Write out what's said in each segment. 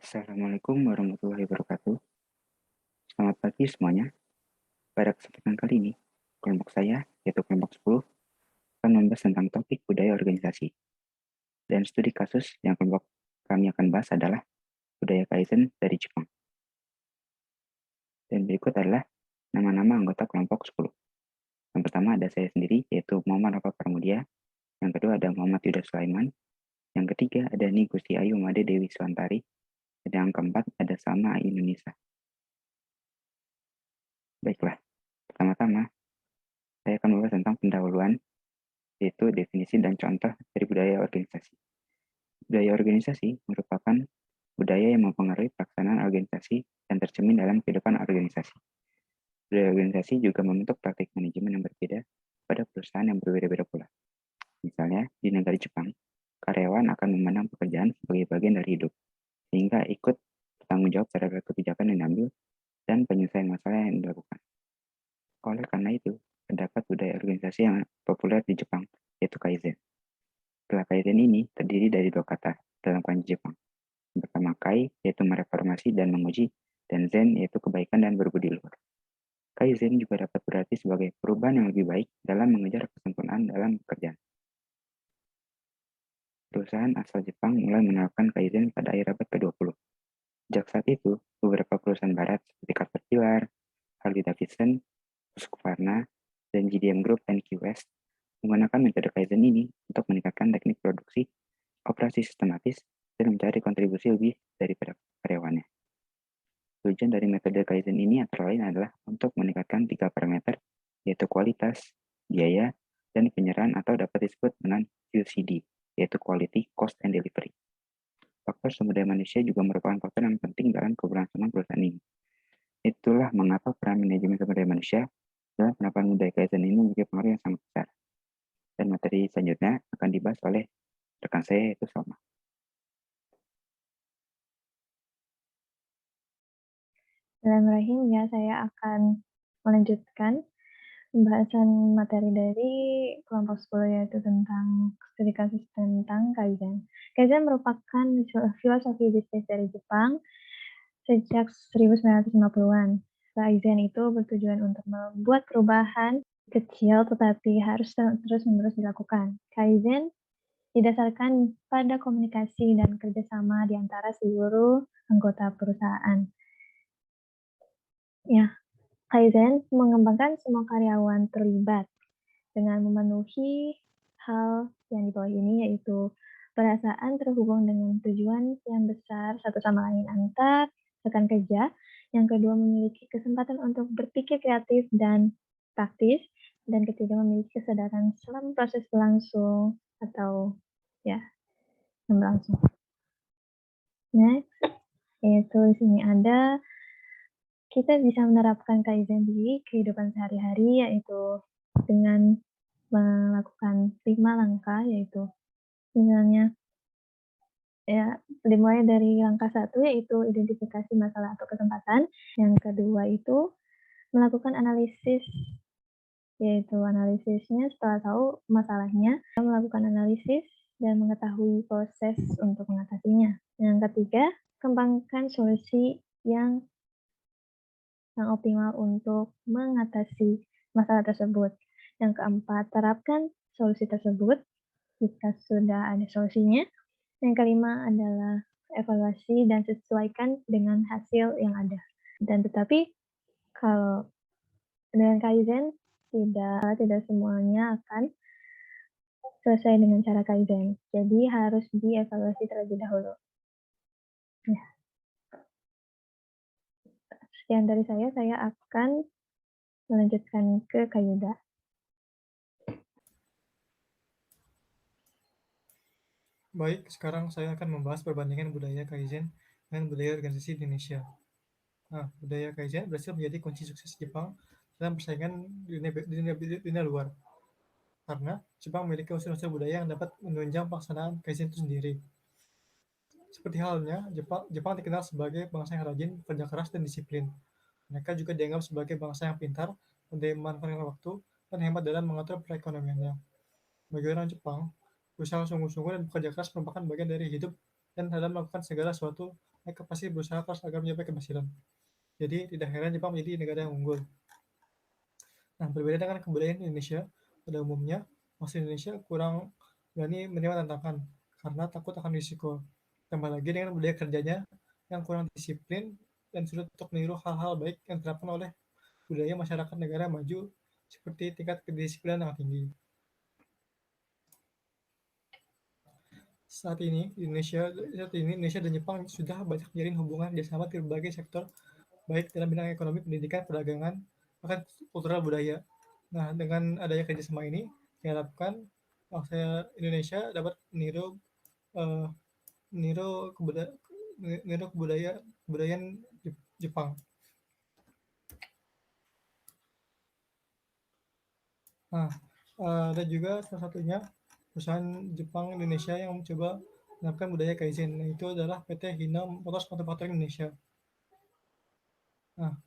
Assalamualaikum warahmatullahi wabarakatuh. Selamat pagi semuanya. Pada kesempatan kali ini, kelompok saya, yaitu kelompok 10, akan membahas tentang topik budaya organisasi. Dan studi kasus yang kelompok kami akan bahas adalah budaya Kaizen dari Jepang. Dan berikut adalah nama-nama anggota kelompok 10. Yang pertama ada saya sendiri, yaitu Muhammad Rafa Pramudia. Yang kedua ada Muhammad Yuda Sulaiman. Yang ketiga ada Ni Gusti Ayu Made Dewi Suantari. Dan yang keempat ada Salma Indonesia. Baiklah, pertama-tama saya akan membahas tentang pendahuluan, yaitu definisi dan contoh dari budaya organisasi. Budaya organisasi merupakan budaya yang mempengaruhi pelaksanaan organisasi dan tercermin dalam kehidupan organisasi. Budaya organisasi juga membentuk praktik manajemen yang berbeda pada perusahaan yang berbeda-beda pula. Misalnya, di negara Jepang, karyawan akan memandang pekerjaan sebagai bagian dari hidup, sehingga ikut bertanggung jawab terhadap kebijakan yang diambil dan penyelesaian masalah yang dilakukan. Oleh karena itu, terdapat budaya organisasi yang populer di Jepang, yaitu Kaizen. Istilah Kaizen ini terdiri dari dua kata dalam kanji Jepang. Yang pertama Kai, yaitu mereformasi dan menguji, dan Zen, yaitu kebaikan dan berbudi luhur. Kaizen juga dapat berarti sebagai perubahan yang lebih baik dalam mengejar kesempurnaan dalam pekerjaan. Perusahaan asal Jepang mulai menerapkan Kaizen pada akhir abad ke-20. Sejak saat itu, beberapa perusahaan barat seperti Caterpillar, Harley-Davidson, Husqvarna, dan GDM Group dan QS menggunakan metode Kaizen ini untuk meningkatkan teknik produksi, operasi sistematis, dan mencari kontribusi lebih daripada karyawannya. Tujuan dari metode Kaizen ini antara lain adalah untuk meningkatkan 3 parameter, yaitu kualitas, biaya, dan penyerahan atau dapat disebut dengan QCD, yaitu Quality, Cost, and Delivery. Faktor sumber daya manusia juga merupakan faktor yang penting dalam keberlangsungan perusahaan ini. Itulah mengapa peran manajemen sumber daya manusia dalam penerapan budaya Kaizen ini memiliki pengaruh yang sangat besar. Dan materi selanjutnya akan dibahas oleh rekan saya, yaitu Salma. Bismillahirrahmanirrahim, ya saya akan melanjutkan pembahasan materi dari kelompok 10 yaitu tentang studi kasus tentang Kaizen. Kaizen merupakan filosofi bisnis dari Jepang sejak 1950-an. Kaizen itu bertujuan untuk membuat perubahan kecil tetapi harus terus-menerus dilakukan. Kaizen didasarkan pada komunikasi dan kerjasama di antara seluruh anggota perusahaan. Ya, Kaizen mengembangkan semua karyawan terlibat dengan memenuhi hal yang di bawah ini, yaitu perasaan terhubung dengan tujuan yang besar satu sama lain antar rekan kerja. Yang kedua, memiliki kesempatan untuk berpikir kreatif dan praktis. Dan ketiga, memiliki kesadaran selama proses berlangsung atau ya, yang berlangsung. Next, yaitu di sini ada kita bisa menerapkan Kaizen di kehidupan sehari-hari, yaitu dengan melakukan 5 langkah, yaitu misalnya ya dimulai dari langkah 1 yaitu identifikasi masalah atau kesempatan. Yang kedua itu melakukan analisis, yaitu analisisnya setelah tahu masalahnya, melakukan analisis dan mengetahui proses untuk mengatasinya. Yang ketiga, kembangkan solusi yang optimal untuk mengatasi masalah tersebut. Yang keempat, terapkan solusi tersebut jika sudah ada solusinya. Yang kelima adalah evaluasi dan sesuaikan dengan hasil yang ada. Dan tetapi kalau dengan Kaizen tidak semuanya akan selesai dengan cara Kaizen. Jadi harus dievaluasi terlebih dahulu. Ya. Sekian dari saya akan melanjutkan ke Kayuda. Baik, sekarang saya akan membahas perbandingan budaya Kaizen dengan budaya organisasi di Indonesia. Nah, budaya Kaizen berhasil menjadi kunci sukses Jepang dalam persaingan di dunia luar. Karena Jepang memiliki unsur-unsur budaya yang dapat menunjang pelaksanaan Kaizen itu sendiri. Seperti halnya, Jepang dikenal sebagai bangsa yang rajin, kerja keras, dan disiplin. Mereka juga dianggap sebagai bangsa yang pintar, pandai memanfaatkan waktu, dan hemat dalam mengatur perekonomiannya. Bagi orang Jepang, usaha sungguh-sungguh dan bekerja keras merupakan bagian dari hidup dan dalam melakukan segala sesuatu mereka pasti berusaha keras agar mencapai keberhasilan. Jadi tidak heran Jepang menjadi negara yang unggul. Nah, berbeda dengan kebudayaan Indonesia, pada umumnya, mahasiswa Indonesia kurang berani menerima tantangan karena takut akan risiko. Tambah lagi dengan budaya kerjanya yang kurang disiplin dan sulit untuk meniru hal-hal baik yang diterapkan oleh budaya masyarakat negara maju seperti tingkat kedisiplinan yang tinggi. Saat ini Indonesia dan Jepang sudah banyak menjalin hubungan kerjasama di berbagai sektor, baik dalam bidang ekonomi, pendidikan, perdagangan, bahkan kultural budaya. Nah, dengan adanya kerjasama ini, diharapkan bangsa Indonesia dapat eh, meniru kebudayaan Jepang. Nah, ada juga salah satunya perusahaan Jepang Indonesia yang mencoba menerapkan budaya Kaizen, yaitu adalah PT Hino Motors Manufacturing Indonesia. Nah,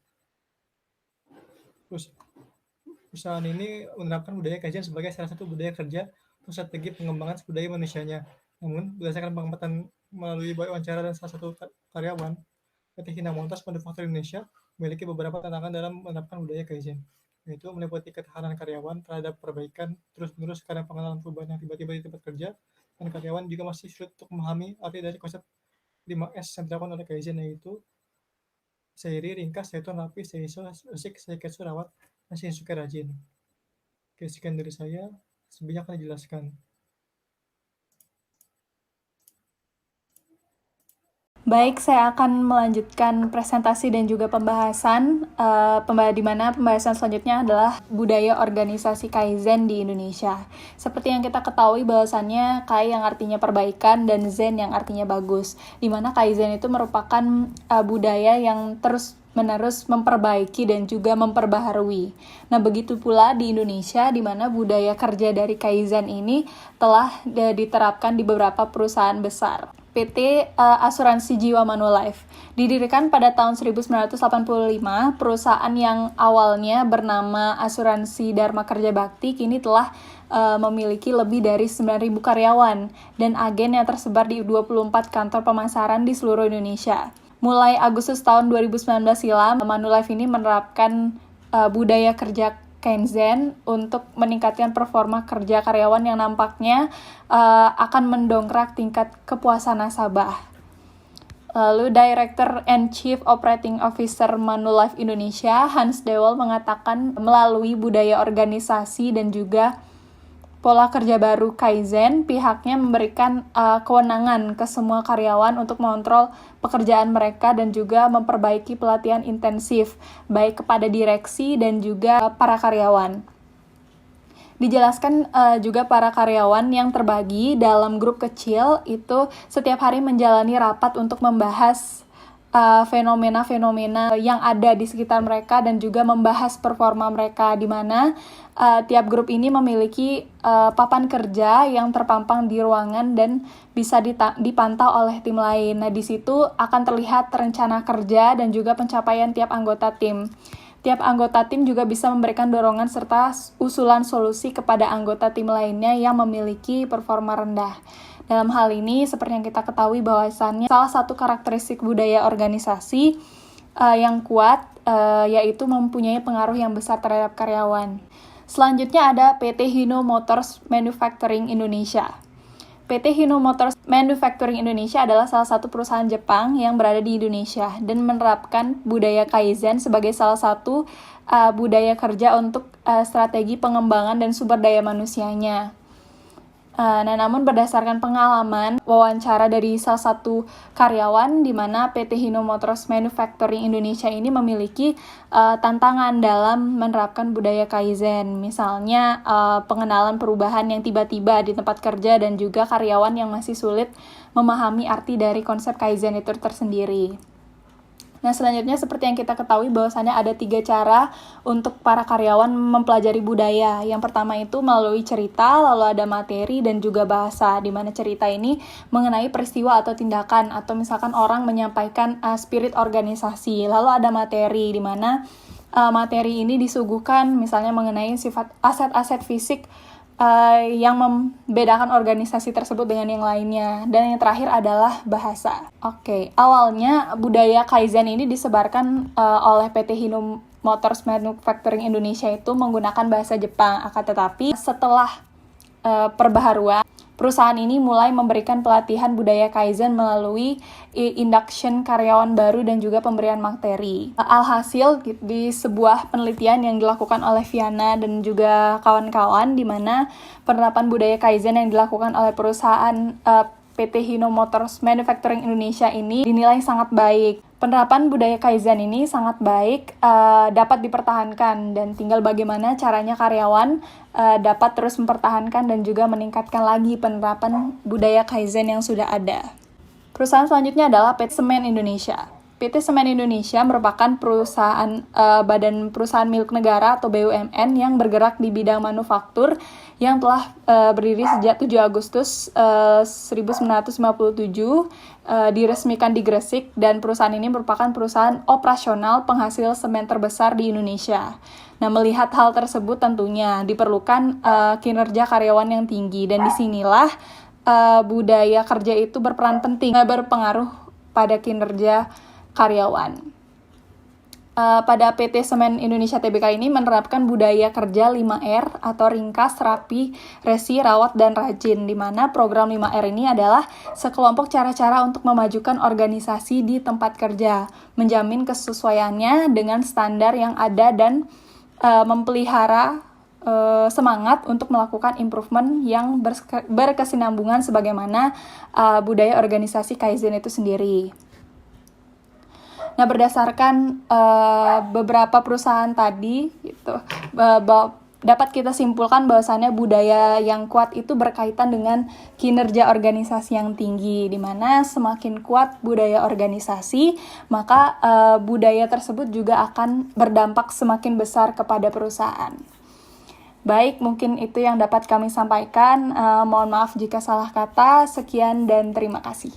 perusahaan ini menerapkan budaya Kaizen sebagai salah satu budaya kerja untuk strategi pengembangan sumber daya manusianya. Namun, berdasarkan pengamatan melalui wawancara dan salah satu karyawan, PT Hino Motors Manufacturing Indonesia memiliki beberapa tantangan dalam menerapkan budaya Kaizen, yaitu meliputi ketahanan karyawan terhadap perbaikan terus-menerus karena pengenalan perubahan yang tiba-tiba di tempat kerja, dan karyawan juga masih sulit untuk memahami arti dari konsep 5S yang diterapkan oleh Kaizen, yaitu Seiri, ringkas, Seton, rapi, Seiso, resik, Seiketsu, rawat, dan Shinsuke, rajin. Oke, sekian dari saya. Sebanyak akan dijelaskan. Baik, saya akan melanjutkan presentasi dan juga pembahasan, di mana pembahasan selanjutnya adalah budaya organisasi Kaizen di Indonesia. Seperti yang kita ketahui bahwasannya Kai yang artinya perbaikan dan Zen yang artinya bagus, di mana Kaizen itu merupakan budaya yang terus-menerus memperbaiki dan juga memperbaharui. Nah, begitu pula di Indonesia, di mana budaya kerja dari Kaizen ini telah diterapkan di beberapa perusahaan besar. PT Asuransi Jiwa Manulife. Didirikan pada tahun 1985, perusahaan yang awalnya bernama Asuransi Dharma Kerja Bakti kini telah memiliki lebih dari 9.000 karyawan dan agen yang tersebar di 24 kantor pemasaran di seluruh Indonesia. Mulai Agustus tahun 2019 silam, Manulife ini menerapkan budaya kerja Kaizen untuk meningkatkan performa kerja karyawan yang nampaknya akan mendongkrak tingkat kepuasan nasabah. Lalu Director and Chief Operating Officer Manulife Indonesia, Hans Dewel, mengatakan melalui budaya organisasi dan juga pola kerja baru Kaizen, pihaknya memberikan kewenangan ke semua karyawan untuk mengontrol pekerjaan mereka dan juga memperbaiki pelatihan intensif, baik kepada direksi dan juga para karyawan. Dijelaskan juga para karyawan yang terbagi dalam grup kecil itu setiap hari menjalani rapat untuk membahas fenomena-fenomena yang ada di sekitar mereka dan juga membahas performa mereka, di mana tiap grup ini memiliki papan kerja yang terpampang di ruangan dan bisa dipantau oleh tim lain. Nah, di situ akan terlihat rencana kerja dan juga pencapaian tiap anggota tim. Tiap anggota tim juga bisa memberikan dorongan serta usulan solusi kepada anggota tim lainnya yang memiliki performa rendah. Dalam hal ini, seperti yang kita ketahui bahwasannya salah satu karakteristik budaya organisasi yang kuat yaitu mempunyai pengaruh yang besar terhadap karyawan. Selanjutnya ada PT Hino Motors Manufacturing Indonesia. PT Hino Motors Manufacturing Indonesia adalah salah satu perusahaan Jepang yang berada di Indonesia dan menerapkan budaya Kaizen sebagai salah satu budaya kerja untuk strategi pengembangan dan sumber daya manusianya. Nah, namun berdasarkan pengalaman wawancara dari salah satu karyawan di mana PT Hino Motors Manufacturing Indonesia ini memiliki tantangan dalam menerapkan budaya Kaizen. Misalnya pengenalan perubahan yang tiba-tiba di tempat kerja dan juga karyawan yang masih sulit memahami arti dari konsep Kaizen itu tersendiri. Nah, selanjutnya seperti yang kita ketahui bahwasannya ada 3 cara untuk para karyawan mempelajari budaya. Yang pertama itu melalui cerita, lalu ada materi dan juga bahasa, di mana cerita ini mengenai peristiwa atau tindakan, atau misalkan orang menyampaikan spirit organisasi. Lalu ada materi, di mana materi ini disuguhkan misalnya mengenai sifat aset-aset fisik yang membedakan organisasi tersebut dengan yang lainnya. Dan yang terakhir adalah bahasa. Oke, awalnya budaya Kaizen ini disebarkan oleh PT Hino Motors Manufacturing Indonesia itu menggunakan bahasa Jepang. Akan tetapi setelah perbaharuan, perusahaan ini mulai memberikan pelatihan budaya Kaizen melalui induction karyawan baru dan juga pemberian materi. Alhasil, di sebuah penelitian yang dilakukan oleh Viana dan juga kawan-kawan, di mana penerapan budaya Kaizen yang dilakukan oleh perusahaan PT Hino Motors Manufacturing Indonesia ini dinilai sangat baik. Penerapan budaya Kaizen ini sangat baik, dapat dipertahankan, dan tinggal bagaimana caranya karyawan dapat terus mempertahankan dan juga meningkatkan lagi penerapan budaya Kaizen yang sudah ada. Perusahaan selanjutnya adalah PT Semen Indonesia. PT Semen Indonesia merupakan perusahaan badan perusahaan milik negara atau BUMN yang bergerak di bidang manufaktur yang telah berdiri sejak 7 Agustus 1957, diresmikan di Gresik, dan perusahaan ini merupakan perusahaan operasional penghasil semen terbesar di Indonesia. Nah, melihat hal tersebut tentunya diperlukan kinerja karyawan yang tinggi, dan disinilah budaya kerja itu berperan penting, berpengaruh pada kinerja karyawan. Pada PT Semen Indonesia Tbk ini menerapkan budaya kerja 5R atau ringkas, rapi, resi, rawat, dan rajin, di mana program 5R ini adalah sekelompok cara-cara untuk memajukan organisasi di tempat kerja, menjamin kesesuaiannya dengan standar yang ada, dan memelihara semangat untuk melakukan improvement yang berkesinambungan sebagaimana budaya organisasi Kaizen itu sendiri. Nah, berdasarkan beberapa perusahaan tadi, gitu, dapat kita simpulkan bahwasannya budaya yang kuat itu berkaitan dengan kinerja organisasi yang tinggi, di mana semakin kuat budaya organisasi, maka budaya tersebut juga akan berdampak semakin besar kepada perusahaan. Baik, mungkin itu yang dapat kami sampaikan. Mohon maaf jika salah kata. Sekian dan terima kasih.